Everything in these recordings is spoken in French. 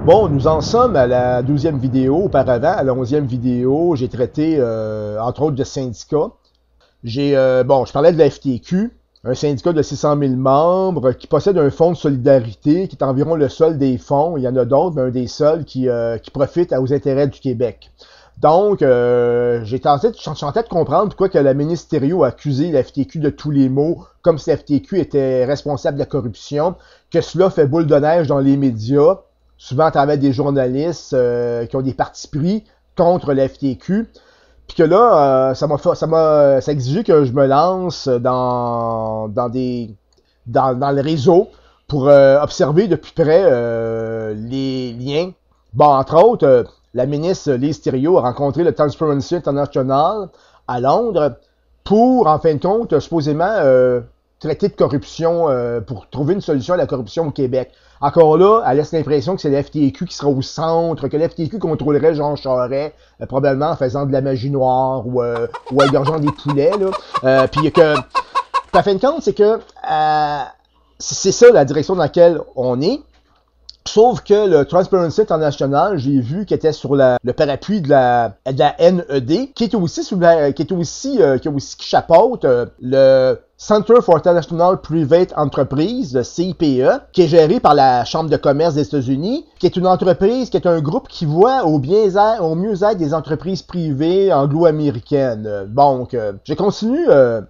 Bon, nous en sommes à la 12e vidéo. Auparavant, à la 11e vidéo, j'ai traité, entre autres, de syndicats. Je parlais de la FTQ, un syndicat de 600 000 membres qui possède un fonds de solidarité qui est environ le seul des fonds. Il y en a d'autres, mais un des seuls qui profite aux intérêts du Québec. Donc, j'ai tenté de comprendre pourquoi que la ministre Thériault a accusé la FTQ de tous les maux, comme si la FTQ était responsable de la corruption, que cela fait boule de neige dans les médias, souvent à travers des journalistes qui ont des partis pris contre la FTQ. Puis que là, ça a exigé que je me lance dans le réseau pour observer de plus près les liens. Bon, entre autres, la ministre Lise Thériault a rencontré le Transparency International à Londres pour, en fin de compte, supposément traiter de corruption, pour trouver une solution à la corruption au Québec. Encore là, elle laisse l'impression que c'est la FTQ qui sera au centre, que la FTQ contrôlerait Jean Charest, probablement en faisant de la magie noire ou égorgeant des poulets. Puis en fin de compte, c'est que c'est ça la direction dans laquelle on est. Sauf que le Transparency International, j'ai vu qu'il était sur le parapluie de la NED, qui chapeaute le Center for International Private Enterprise, le CIPE, qui est géré par la Chambre de commerce des États-Unis, qui est une entreprise, qui est un groupe qui voit au mieux-être des entreprises privées anglo-américaines. Donc, je continue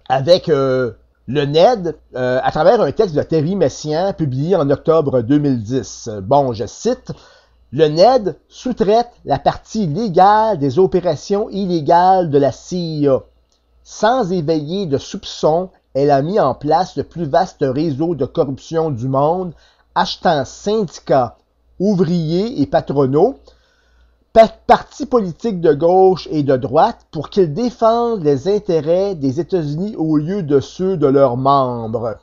avec le NED, à travers un texte de Terry Messiaen publié en octobre 2010. Bon, je cite, « Le NED sous-traite la partie légale des opérations illégales de la CIA. Sans éveiller de soupçons, elle a mis en place le plus vaste réseau de corruption du monde, achetant syndicats, ouvriers et patronaux, partis politiques de gauche et de droite pour qu'ils défendent les intérêts des États-Unis au lieu de ceux de leurs membres. »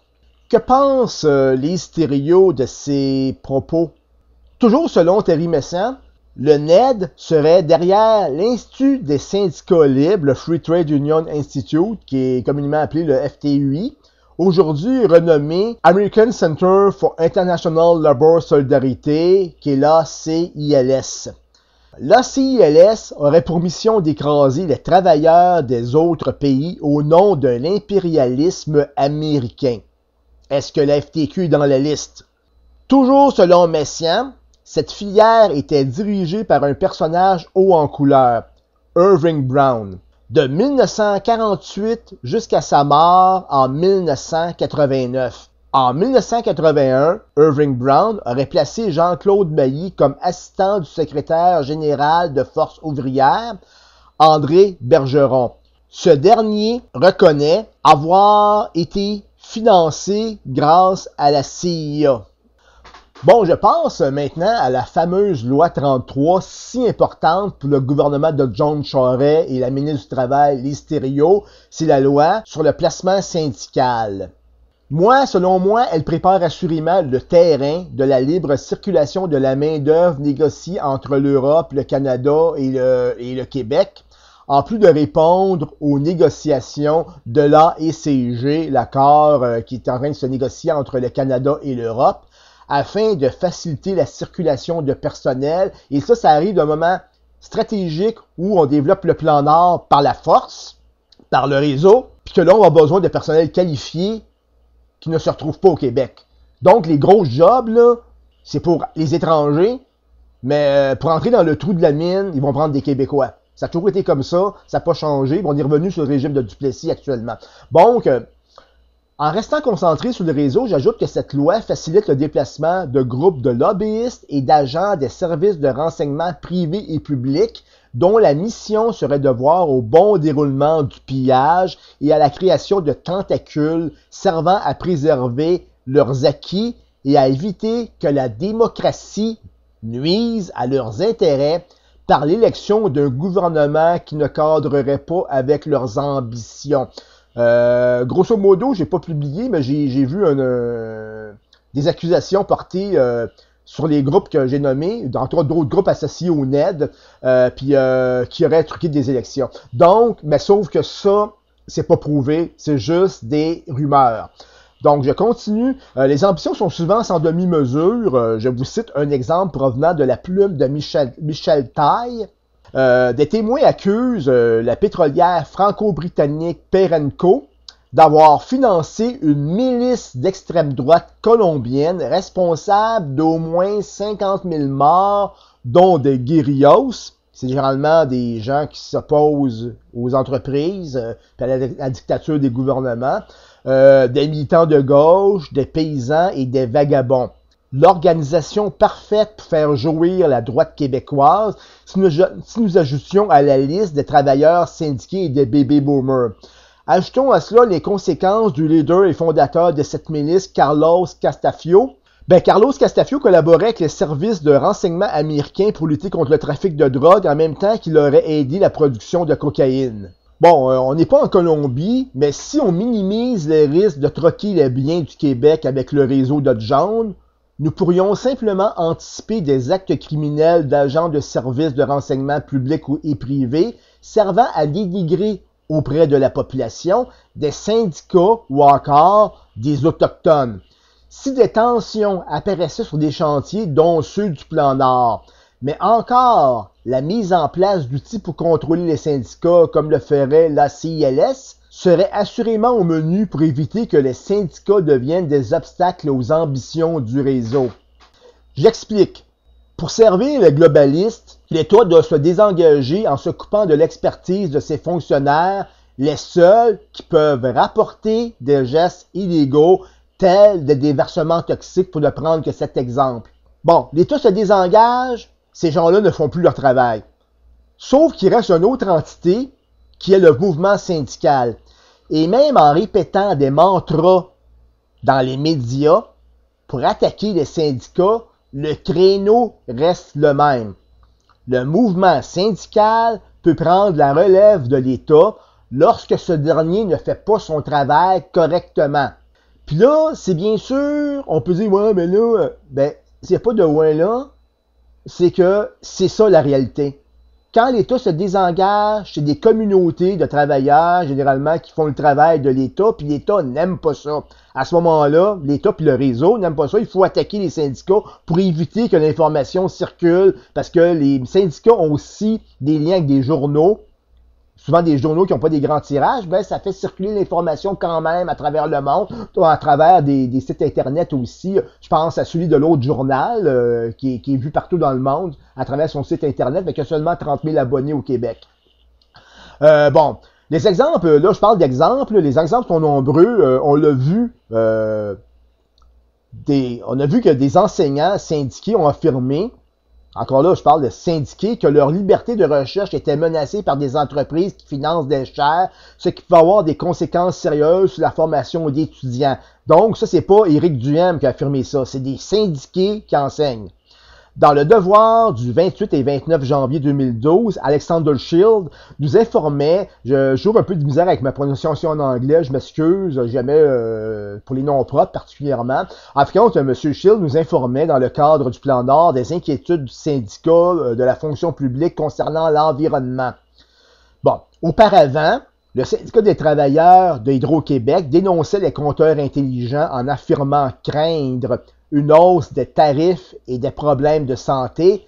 Que pense Lise Thériault de ces propos? Toujours selon Terry Messiaen, le NED serait derrière l'Institut des syndicats libres, le Free Trade Union Institute, qui est communément appelé le FTUI, aujourd'hui renommé American Center for International Labor Solidarity, qui est l'ACILS. L'ACILS aurait pour mission d'écraser les travailleurs des autres pays au nom d'un impérialisme américain. Est-ce que la FTQ est dans la liste? Toujours selon Messiaen, cette filière était dirigée par un personnage haut en couleur, Irving Brown, de 1948 jusqu'à sa mort en 1989. En 1981, Irving Brown aurait placé Jean-Claude Bailly comme assistant du secrétaire général de Force ouvrière, André Bergeron. Ce dernier reconnaît avoir été financé grâce à la CIA. Bon, je passe maintenant à la fameuse loi 33, si importante pour le gouvernement de John Charest et la ministre du Travail, Lise Thériault. C'est la loi sur le placement syndical. Selon moi, elle prépare assurément le terrain de la libre circulation de la main-d'œuvre négociée entre l'Europe, le Canada et le Québec, en plus de répondre aux négociations de l'AECG, l'accord qui est en train de se négocier entre le Canada et l'Europe, afin de faciliter la circulation de personnel. Et ça arrive d'un moment stratégique où on développe le plan Nord par la force, par le réseau, puis que là, on a besoin de personnel qualifié qui ne se retrouvent pas au Québec. Donc, les gros jobs, là, c'est pour les étrangers, mais pour entrer dans le trou de la mine, ils vont prendre des Québécois. Ça a toujours été comme ça n'a pas changé. On est revenu sur le régime de Duplessis actuellement. Donc, en restant concentré sur le réseau, j'ajoute que cette loi facilite le déplacement de groupes de lobbyistes et d'agents des services de renseignement privés et publics dont la mission serait de voir au bon déroulement du pillage et à la création de tentacules servant à préserver leurs acquis et à éviter que la démocratie nuise à leurs intérêts par l'élection d'un gouvernement qui ne cadrerait pas avec leurs ambitions. Grosso modo, j'ai pas publié, mais j'ai vu des accusations portées sur les groupes que j'ai nommés, entre autres d'autres groupes associés au NED, qui auraient truqué des élections. Donc, mais sauf que ça, c'est pas prouvé, c'est juste des rumeurs. Donc, je continue. Les ambitions sont souvent sans demi-mesure. Je vous cite un exemple provenant de la plume de Michel Taille. Des témoins accusent la pétrolière franco-britannique Perenco d'avoir financé une milice d'extrême droite colombienne responsable d'au moins 50 000 morts, dont des guérillas. C'est généralement des gens qui s'opposent aux entreprises, à la dictature des gouvernements, des militants de gauche, des paysans et des vagabonds. L'organisation parfaite pour faire jouir la droite québécoise si nous ajustions à la liste des travailleurs syndiqués et des baby boomers. Ajoutons à cela les conséquences du leader et fondateur de cette milice, Carlos Castafiore. Carlos Castafiore collaborait avec les services de renseignement américains pour lutter contre le trafic de drogue en même temps qu'il aurait aidé la production de cocaïne. On n'est pas en Colombie, mais si on minimise les risques de troquer les biens du Québec avec le réseau de John, nous pourrions simplement anticiper des actes criminels d'agents de services de renseignement publics et privés servant à dénigrer auprès de la population des syndicats ou encore des Autochtones. Si des tensions apparaissaient sur des chantiers, dont ceux du Plan Nord, mais encore la mise en place d'outils pour contrôler les syndicats comme le ferait la CILS serait assurément au menu pour éviter que les syndicats deviennent des obstacles aux ambitions du réseau. J'explique. Pour servir les globalistes, l'État doit se désengager en se coupant de l'expertise de ses fonctionnaires, les seuls qui peuvent rapporter des gestes illégaux tels des déversements toxiques, pour ne prendre que cet exemple. L'État se désengage, ces gens-là ne font plus leur travail. Sauf qu'il reste une autre entité qui est le mouvement syndical. Et même en répétant des mantras dans les médias pour attaquer les syndicats, le créneau reste le même. Le mouvement syndical peut prendre la relève de l'État lorsque ce dernier ne fait pas son travail correctement. Puis là, c'est bien sûr, on peut dire, ouais, mais là, s'il n'y a pas de ouais là, c'est que c'est ça la réalité. Quand l'État se désengage, c'est des communautés de travailleurs, généralement, qui font le travail de l'État, puis l'État n'aime pas ça. À ce moment-là, l'État puis le réseau n'aiment pas ça. Il faut attaquer les syndicats pour éviter que l'information circule, parce que les syndicats ont aussi des liens avec des journaux, souvent des journaux qui n'ont pas des grands tirages, ça fait circuler l'information quand même à travers le monde, à travers des sites internet aussi. Je pense à celui de l'autre journal, qui est vu partout dans le monde, à travers son site internet, mais qui a seulement 30 000 abonnés au Québec. Les exemples, là je parle d'exemples, les exemples sont nombreux, on l'a vu, on a vu que des enseignants syndiqués ont affirmé, encore là, je parle de syndiqués, que leur liberté de recherche était menacée par des entreprises qui financent des chaires, ce qui peut avoir des conséquences sérieuses sur la formation d'étudiants. Donc, ça, c'est pas Éric Duhem qui a affirmé ça, c'est des syndiqués qui enseignent. Dans le Devoir du 28 et 29 janvier 2012, Alexander Shield nous informait, j'ouvre un peu de misère avec ma prononciation en anglais, je m'excuse, jamais pour les noms propres particulièrement. En tout cas, M. Shield nous informait dans le cadre du Plan Nord des inquiétudes du syndicat de la fonction publique concernant l'environnement. Auparavant, le syndicat des travailleurs de Hydro-Québec dénonçait les compteurs intelligents en affirmant craindre une hausse des tarifs et des problèmes de santé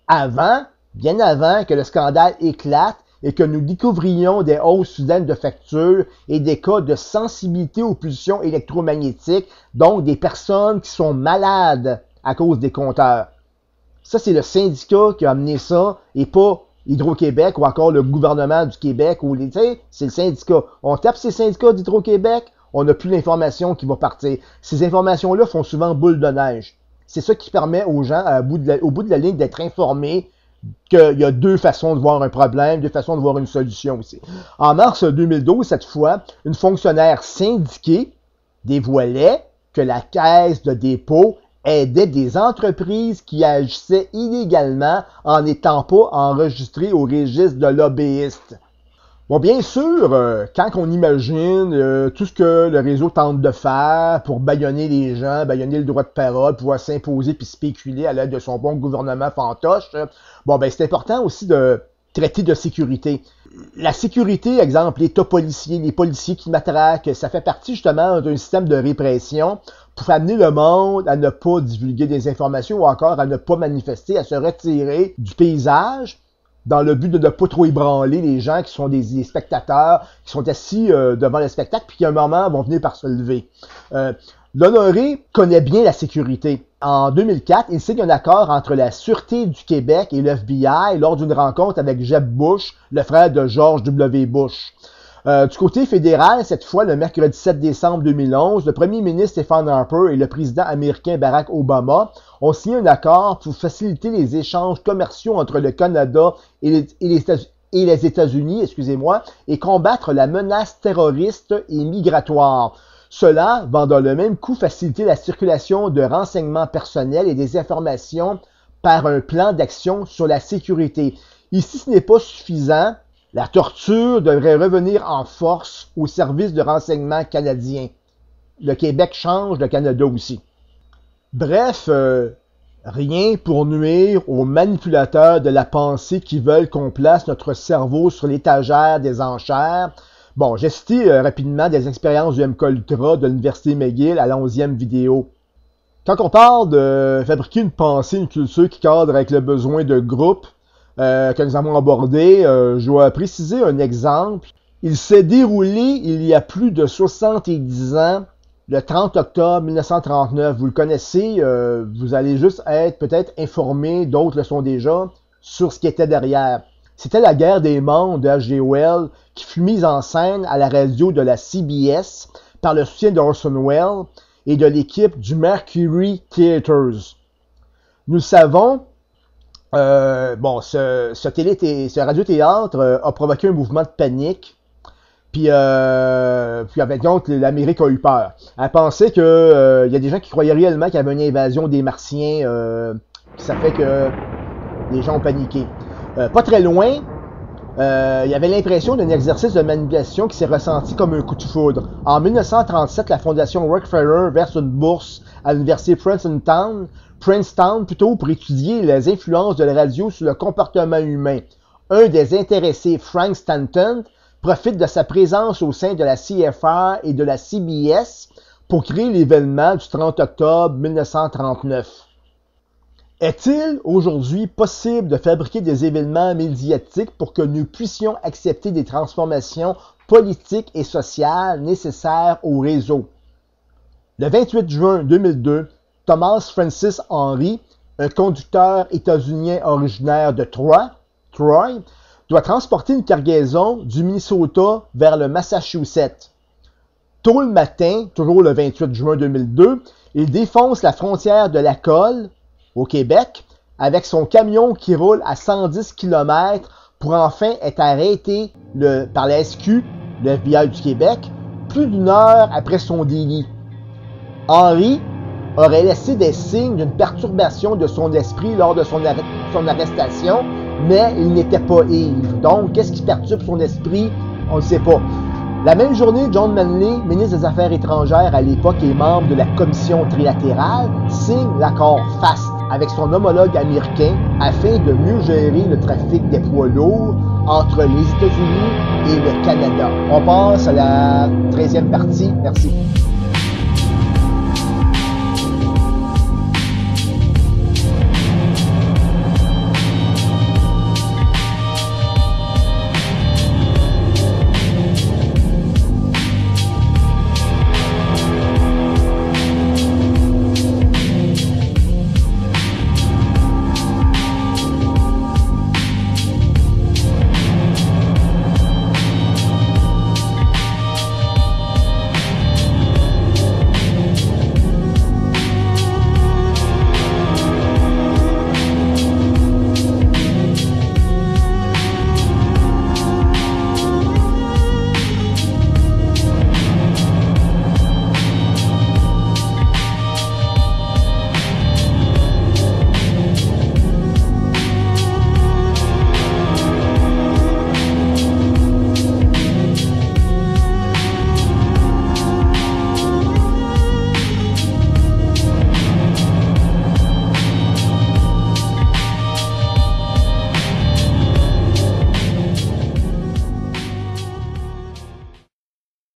bien avant que le scandale éclate et que nous découvrions des hausses soudaines de factures et des cas de sensibilité aux pulsions électromagnétiques, donc des personnes qui sont malades à cause des compteurs. Ça, c'est le syndicat qui a amené ça et pas Hydro-Québec ou encore le gouvernement du Québec. C'est le syndicat. On tape ces syndicats d'Hydro-Québec, on n'a plus l'information qui va partir. Ces informations-là font souvent boule de neige. C'est ça qui permet aux gens, au bout de la ligne, d'être informés qu'il y a deux façons de voir un problème, deux façons de voir une solution aussi. En mars 2012, cette fois, une fonctionnaire syndiquée dévoilait que la Caisse de dépôt aidait des entreprises qui agissaient illégalement en n'étant pas enregistrées au registre de lobbyistes. Bien sûr, quand on imagine tout ce que le réseau tente de faire pour bâillonner les gens, bâillonner le droit de parole, pouvoir s'imposer puis spéculer à l'aide de son bon gouvernement fantoche, c'est important aussi de traiter de sécurité. la sécurité, exemple, l'État policier, les policiers qui matraquent, ça fait partie justement d'un système de répression pour amener le monde à ne pas divulguer des informations ou encore à ne pas manifester, à se retirer du paysage dans le but de ne pas trop ébranler les gens qui sont des spectateurs, qui sont assis devant le spectacle, puis qui à un moment vont venir par se lever. L'Honoré connaît bien la sécurité. En 2004, il signe un accord entre la Sûreté du Québec et l'FBI lors d'une rencontre avec Jeb Bush, le frère de George W. Bush. Du côté fédéral, cette fois, le mercredi 7 décembre 2011, le premier ministre Stephen Harper et le président américain Barack Obama ont signé un accord pour faciliter les échanges commerciaux entre le Canada et les États-Unis, et combattre la menace terroriste et migratoire. Cela va dans le même coup faciliter la circulation de renseignements personnels et des informations par un plan d'action sur la sécurité. Ici, ce n'est pas suffisant. La torture devrait revenir en force au service de renseignement canadien. Le Québec change, le Canada aussi. Bref, rien pour nuire aux manipulateurs de la pensée qui veulent qu'on place notre cerveau sur l'étagère des enchères. Bon, j'ai cité rapidement des expériences du MKUltra de l'Université McGill à la 11e vidéo. Quand on parle de fabriquer une pensée, une culture qui cadre avec le besoin de groupe que nous avons abordé, je dois préciser un exemple. Il s'est déroulé il y a plus de 70 ans, le 30 octobre 1939. Vous le connaissez, vous allez juste être peut-être informé, d'autres le sont déjà, sur ce qui était derrière. C'était la guerre des mondes de H.G. Wells qui fut mise en scène à la radio de la CBS par le soutien d'Orson Welles et de l'équipe du Mercury Theatres. Nous savons, ce radiothéâtre a provoqué un mouvement de panique, puis avec donc l'Amérique a eu peur. Elle pensait que y a des gens qui croyaient réellement qu'il y avait une invasion des Martiens, ça fait que les gens ont paniqué. Pas très loin, il y avait l'impression d'un exercice de manipulation qui s'est ressenti comme un coup de foudre. En 1937, la fondation Rockefeller verse une bourse à l'université Princeton pour étudier les influences de la radio sur le comportement humain. Un des intéressés, Frank Stanton, profite de sa présence au sein de la CFR et de la CBS pour créer l'événement du 30 octobre 1939. Est-il aujourd'hui possible de fabriquer des événements médiatiques pour que nous puissions accepter des transformations politiques et sociales nécessaires au réseau? Le 28 juin 2002, Thomas Francis Henry, un conducteur états-unien originaire de Troy, doit transporter une cargaison du Minnesota vers le Massachusetts. Tôt le matin, toujours le 28 juin 2002, il défonce la frontière de la Colle, au Québec, avec son camion qui roule à 110 km pour enfin être arrêté par la SQ, le FBI du Québec, plus d'une heure après son délit. Henry aurait laissé des signes d'une perturbation de son esprit lors de son arrestation, mais il n'était pas ivre. Donc, qu'est-ce qui perturbe son esprit? On ne sait pas. La même journée, John Manley, ministre des Affaires étrangères à l'époque et membre de la Commission trilatérale, signe l'accord FAST avec son homologue américain afin de mieux gérer le trafic des poids lourds entre les États-Unis et le Canada. On passe à la 13e partie. Merci.